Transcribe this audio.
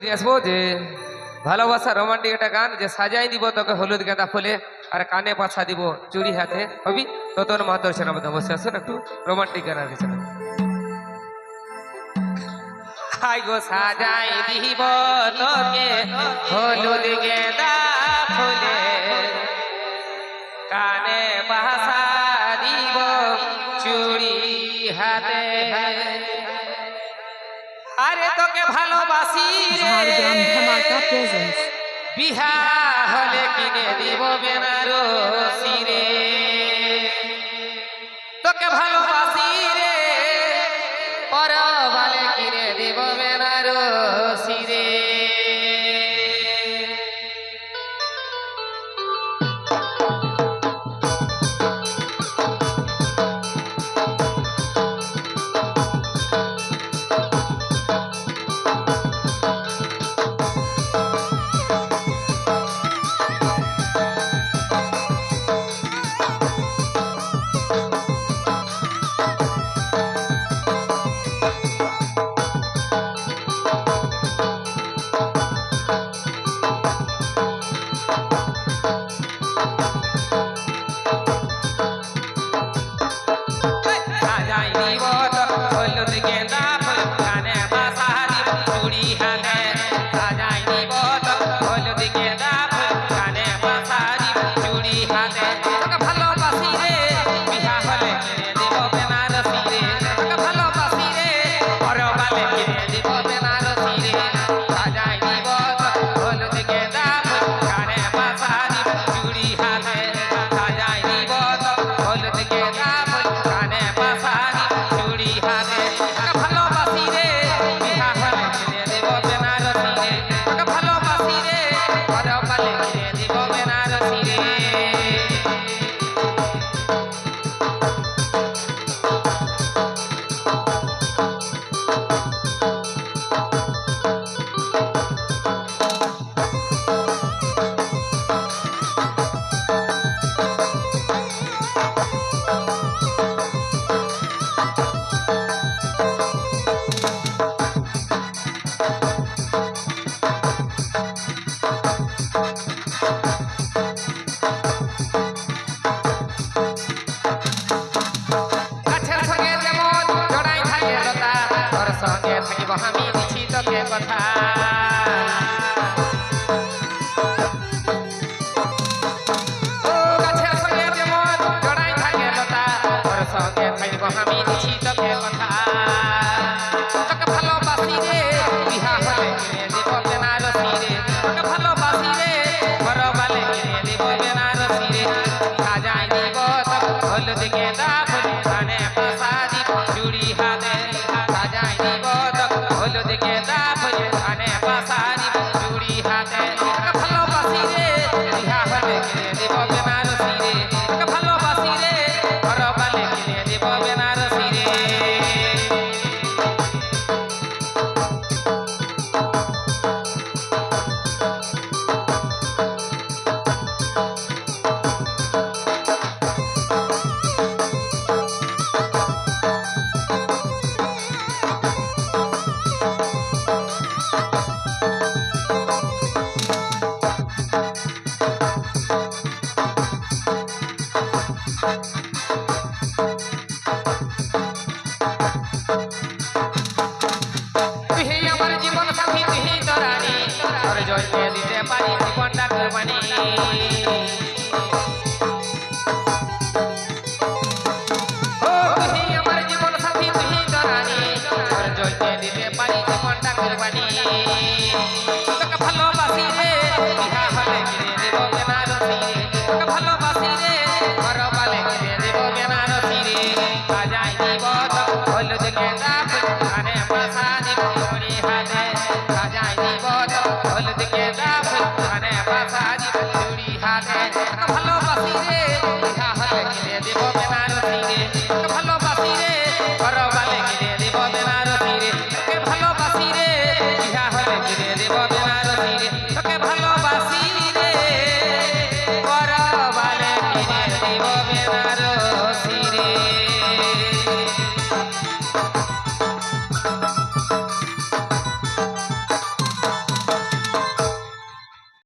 আসবো যে ভালোবাসা রোমান্টিক একটা গান যে সাজাই দিব তোকে হলুদ গাঁদা ফুলে আর কানে পাছা দিব চুড়ি হাতে হবি তো তোর মাতর সেনা মধ্যে বসে আসুন একটু রোমান্টিক গান আর কিছু না। হাই গো সাজাই দিব তোকে হলুদ গেঁদা ফুলে কানে পাছা দিব চুড়ি হাতে আরে তোকে ভালোবাসি বিহা হলে কিনে দিব বেনারসি রে তোকে ভালোবাসি রে পরবালে কিনে দিব বেনারসি রে আমি দিছি তোকে কথা ও গাছের সঙ্গে যেমন জড়াই থাকে লতা তোর সঙ্গে থাকবো আমি দিছি তোকে কথা তোকে ভালোবাসি রে বিহা হলে কিনে দেব বেনারসি রে তোকে ভালোবাসি রে ঘরবালে কিনে দেব বেনারসি রে সাজাই দিব তোকে হলুদ গেঁদা ফুল কানে পাছা দিব চুড়ি হাতে সাজাই দিব হলুদ গেঁদা ফুল কানে পাছা দিব চুড়ি হাতে তোকে ভালোবাসি রে বিহা হলে কিনে দেব বেনারসি রে তোকে ভালোবাসি রে ঘরবালে কিনে দেব বেনারসি রে জয়কে দিতে পারি জীবনটা কোরবানি ও তুই আমার জীবন সাথী তুই তো রানী তোর জয়কে দিতে পারি জীবনটা কোরবানি